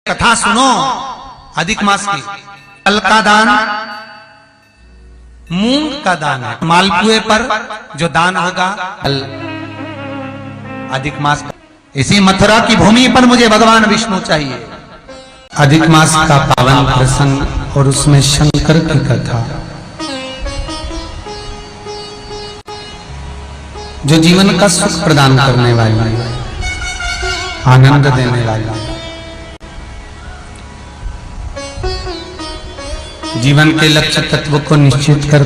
कथा सुनो अधिक मास की। फल का दान मूंग का दान है, मालपुए पर जो दान होगा अधिक मास का। इसी मथुरा की भूमि पर मुझे भगवान विष्णु चाहिए। अधिक मास का पावन प्रसंग और उसमें शंकर की कथा जो जीवन का सुख प्रदान करने वाली है, आनंद देने वाला, जीवन के लक्ष्य तत्व को निश्चित कर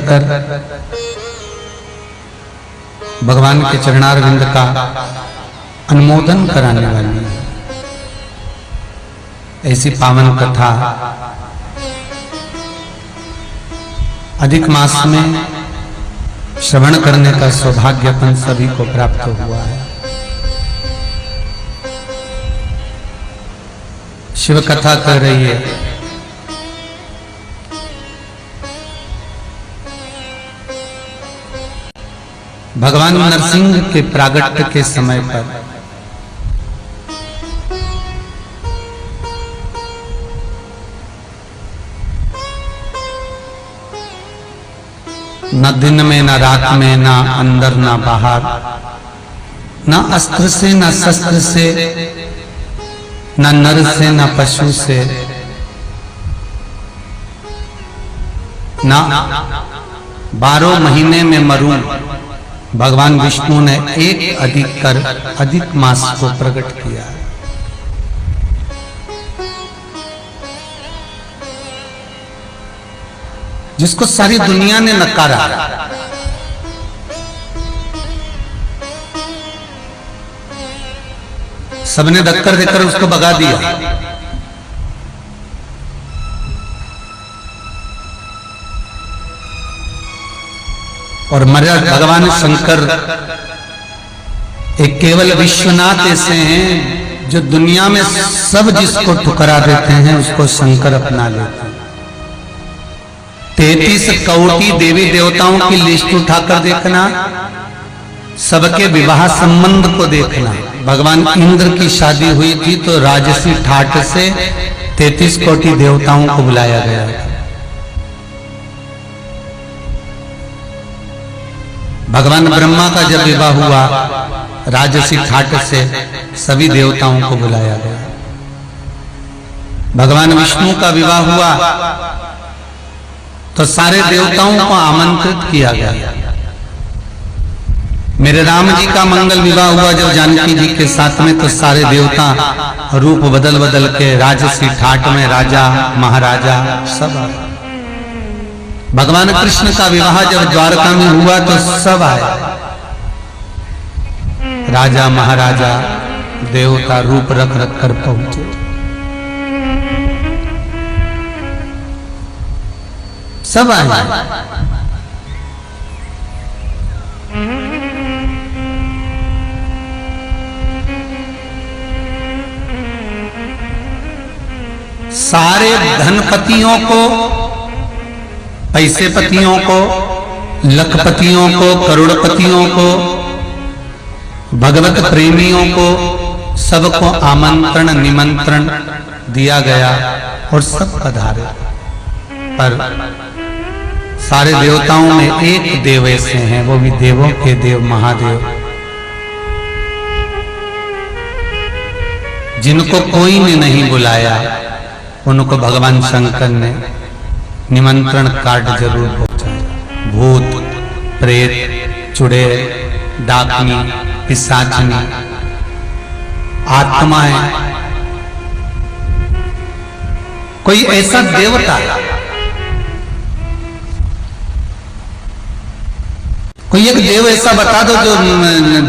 भगवान के चरणारविंद का अनुमोदन कराने वाली है। ऐसी पावन कथा अधिक मास में श्रवण करने का सौभाग्य अपन सभी को प्राप्त हुआ है। शिव कथा कह रही है, भगवान नरसिंह के प्रागट्य के समय पर न दिन में न रात में, न अंदर न बाहर, न अस्त्र से न शस्त्र से, न नर से न पशु से, न 12 महीने में मरूं, भगवान विष्णु ने एक अधिक कर अधिक मास को प्रकट किया। जिसको सारी दुनिया ने नकारा, सबने धक्कर देकर उसको भगा दिया। और महाराज भगवान शंकर एक केवल विश्वनाथ ऐसे हैं जो दुनिया में सब जिसको ठुकरा देते हैं उसको शंकर अपना लेते हैं। 33 कोटि देवी देवताओं की लिस्ट उठाकर देखना, सबके विवाह संबंध को देखना। भगवान इंद्र की शादी हुई थी तो राजसी ठाट से 33 कोटि देवताओं को बुलाया गया था। भगवान ब्रह्मा का जब विवाह हुआ राजसी ठाट से सभी देवताओं को बुलाया गया। भगवान विष्णु का विवाह हुआ तो सारे देवताओं को आमंत्रित किया गया। मेरे राम जी का मंगल विवाह हुआ जब जानकी जी के साथ में, तो सारे देवता रूप बदल बदल के राजसी ठाट में राजा महाराजा सब आए। भगवान कृष्ण का विवाह जब द्वारका में हुआ तो सब आए, राजा महाराजा देवता रूप रख रख कर पहुंचे। सब आए। सारे धनपतियों को, पैसे पतियों को, लखपतियों को, करोड़पतियों को, भगवत प्रेमियों को, सबको आमंत्रण निमंत्रण दिया गया और सब पधारे। पर सारे देवताओं में एक देव ऐसे हैं, वो भी देवों के देव महादेव, जिनको कोई ने नहीं बुलाया, उनको भगवान शंकर ने निमंत्रण कार्ड जरूर पहुंचाया। भूत, प्रेत, चुड़ैल, डाकनी, पिशाचनी, आत्माएं, कोई ऐसा देवता, कोई एक देव ऐसा बता दो जो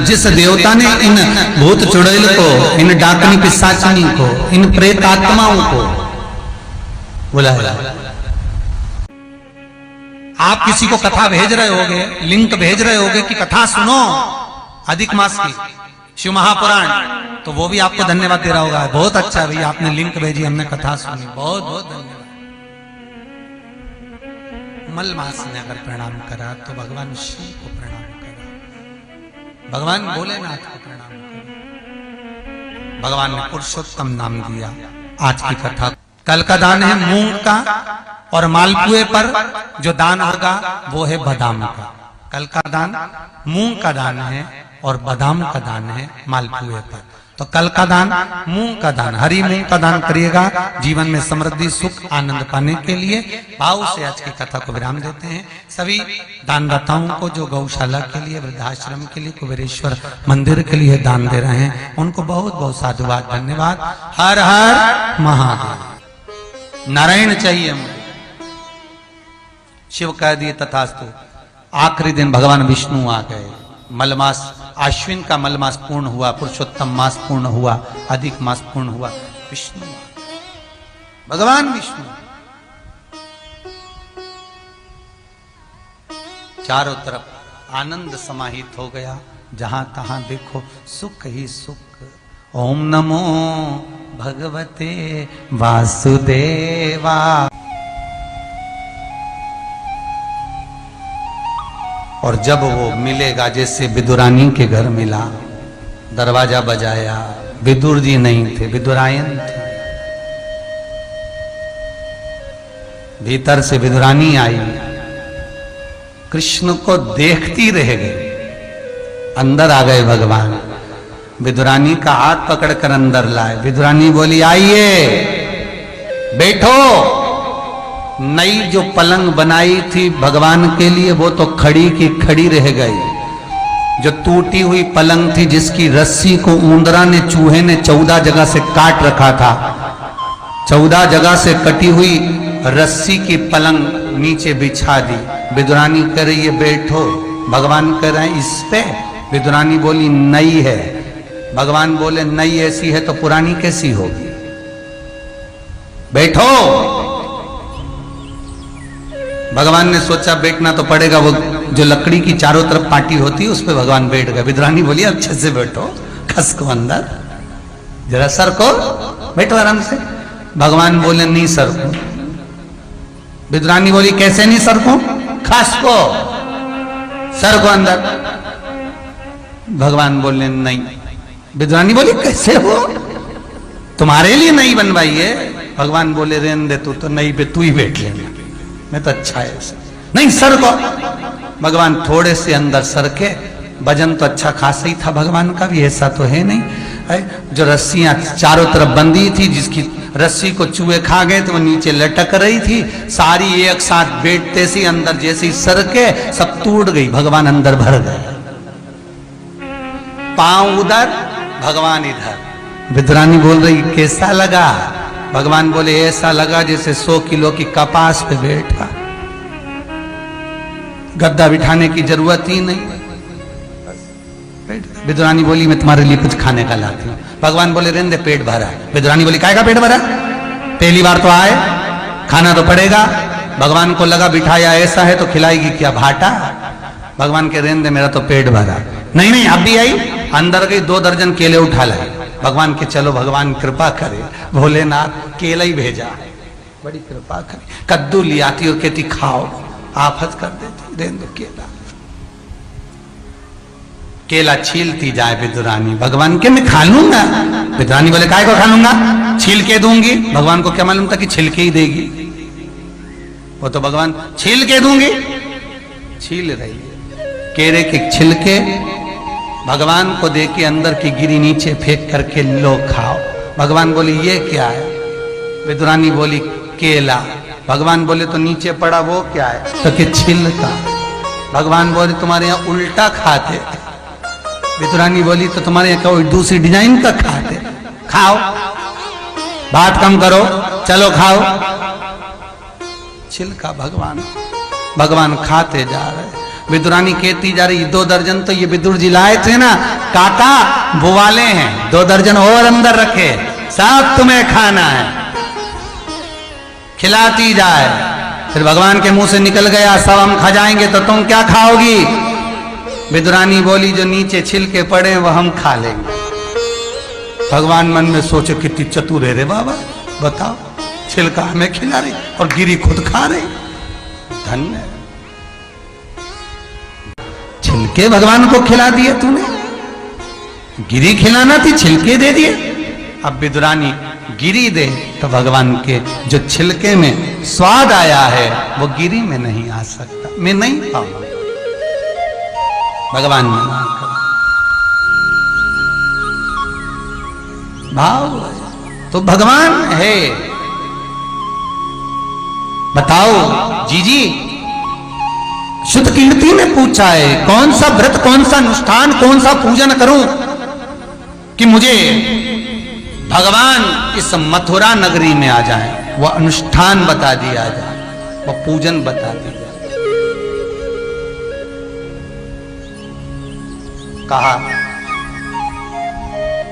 जिस देवता ने इन भूत चुड़ैल को, इन डाकनी पिशाचनी को, इन प्रेत आत्माओं को बुलाया। आप किसी को कथा भेज रहे होगे, लिंक भेज रहे होगे कि कथा सुनो अधिक मास की, शिव महापुराण, तो वो भी आपको धन्यवाद दे रहा होगा। बहुत अच्छा भैया, आपने लिंक भेजी, हमने कथा सुनी, बहुत बहुत धन्यवाद। मलमास ने अगर प्रणाम करा तो भगवान शिव को प्रणाम करा, भगवान भोलेनाथ को प्रणाम करा। भगवान ने पुरुषोत्तम नाम दिया, आज की कथा। कल का दान है मूंग का, और मालपुए पर जो दान होगा वो है बादाम का। कल का दान मूंग का दान है और बादाम का दान है मालपुए पर। तो कल का दान मूंग का दान, हरी मूंग का दान करिएगा जीवन में समृद्धि सुख आनंद पाने के लिए। भाव से आज की कथा को विराम देते हैं। सभी दानदाताओं को जो गौशाला के लिए, वृद्धाश्रम के लिए, कुबेरेश्वर मंदिर के लिए दान दे रहे हैं, उनको बहुत बहुत साधुवाद, धन्यवाद। हर हर महादेव। नारायण चाहिए मुझे। शिव कह दिए तथास्तु। आखिरी दिन भगवान विष्णु आ गए। मलमास, आश्विन का मलमास पूर्ण हुआ, पुरुषोत्तम मास पूर्ण हुआ, अधिक मास पूर्ण हुआ, विष्णु भगवान विष्णु। चारों तरफ आनंद समाहित हो गया, जहां तहां देखो सुख ही सुख। ओम नमो भगवते वासुदेवा। और जब वो मिलेगा, जैसे विदुरानी के घर मिला, दरवाजा बजाया, विदुर जी नहीं थे, विदुरायन थे। भीतर से विदुरानी आई, कृष्ण को देखती रह गई। अंदर आ गए भगवान, विदुरानी का हाथ पकड़कर अंदर लाए। विदुरानी बोली आइए बैठो। नई जो पलंग बनाई थी भगवान के लिए, वो तो खड़ी की खड़ी रह गई। जो टूटी हुई पलंग थी, जिसकी रस्सी को ऊंदरा ने, चूहे ने 14 जगह से काट रखा था, 14 जगह से कटी हुई रस्सी की पलंग नीचे बिछा दी। विदुरानी कह रही है बैठो। भगवान कह रहे हैं इस पे। विदुरानी बोली नई है। भगवान बोले नई ऐसी है तो पुरानी कैसी होगी, बैठो। भगवान ने सोचा बैठना तो पड़ेगा, वो जो लकड़ी की चारों तरफ पाटी होती है उस पर भगवान बैठ गए। विदुरानी बोली अच्छे से बैठो, खस को अंदर, जरा सर को बैठो आराम से। भगवान बोले नहीं सर को। विदुरानी बोली कैसे नहीं सर को, खस को, सर को अंदर। भगवान बोले नहीं। विदुरानी बोली कैसे हो, तुम्हारे लिए नहीं बनवाई है। भगवान बोले रेन दे, तू तो नहीं पे तू ही बैठ लेना, मैं तो अच्छा है ऐसे। नहीं सर को। भगवान थोड़े से अंदर सर के। वजन तो अच्छा खासा ही था भगवान का भी, ऐसा तो है नहीं है। जो रस्सियां चारों तरफ बंधी थी, जिसकी रस्सी को चूहे खा गए तो वो नीचे लटक रही थी, सारी एक साथ बैठते से अंदर जैसे ही सर के सब टूट गई। भगवान अंदर भर गए, पांव उधर, भगवान इधर। विदुरानी बोल रही कैसा लगा। भगवान बोले ऐसा लगा जैसे 100 किलो की कपास पे बैठा, गद्दा बिठाने की जरूरत ही नहीं। विदुरानी बोली मैं तुम्हारे लिए कुछ खाने का लाती हूँ। भगवान बोले रहने दे, पेट भरा है। विदुरानी बोली काय का पेट भरा, पहली बार तो आए, खाना तो पड़ेगा। भगवान को लगा बिठाया ऐसा है तो खिलाएगी क्या भाटा। भगवान के रहने दे, मेरा तो पेट भरा। नहीं नहीं, अब भी आई, अंदर गई, 2 दर्जन केले उठा लाए। भगवान के चलो भगवान कृपा करे, भोलेनाथ केला ही भेजा है, बड़ी कृपा करे। कद्दू ले आती और कहती खाओ, आफत कर देती, दे दो केला। केला छीलती जाए विदुरानी। भगवान के मैं खा लूंगा। विदुरानी बोले काय को खा लूंगा, छील के दूंगी। भगवान को क्या मालूम था कि छिलके ही देगी, वो तो भगवान छील के दूंगी, छील रही है। केरे के छिलके भगवान को दे के अंदर की गिरी नीचे फेंक करके लो खाओ। भगवान बोली ये क्या है। विदुरानी बोली केला। भगवान बोले तो नीचे पड़ा वो क्या है, तो कि छिलका। भगवान बोले तुम्हारे यहाँ उल्टा खाते। विदुरानी बोली तो तुम्हारे यहाँ कोई दूसरी डिजाइन का खाते, खाओ, बात कम करो, चलो खाओ। छिलका भगवान खाते जा रहे। विदुरानी कहती जा रही 2 दर्जन तो ये विदुर जी लाए थे ना काका, वो वाले हैं, 2 दर्जन और अंदर रखे, सब तुम्हें खाना है। खिलाती जाए। फिर भगवान के मुंह से निकल गया सब हम खा जाएंगे तो तुम क्या खाओगी। विदुरानी बोली जो नीचे छिलके पड़े वो हम खा लेंगे। भगवान मन में सोचे कितनी चतुर है रे बाबा, बताओ छिलका हमें खिला रही और गिरी खुद खा रही, धन्य। छिलके भगवान को खिला दिए तूने, गिरी खिलाना थी छिलके दे दिए। अब विदुरानी गिरी दे तो भगवान के जो छिलके में स्वाद आया है वो गिरी में नहीं आ सकता, मैं नहीं पाऊंगा। भगवान मना कर भाव तो भगवान है। बताओ जीजी, शुद्ध कीर्ति ने पूछा है कौन सा व्रत, कौन सा अनुष्ठान, कौन सा पूजन करूं कि मुझे भगवान इस मथुरा नगरी में आ जाए। वो अनुष्ठान बता दिया जाए, वो पूजन बता दिया जाए। कहा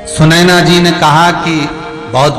सुनैना जी ने कहा कि बहुत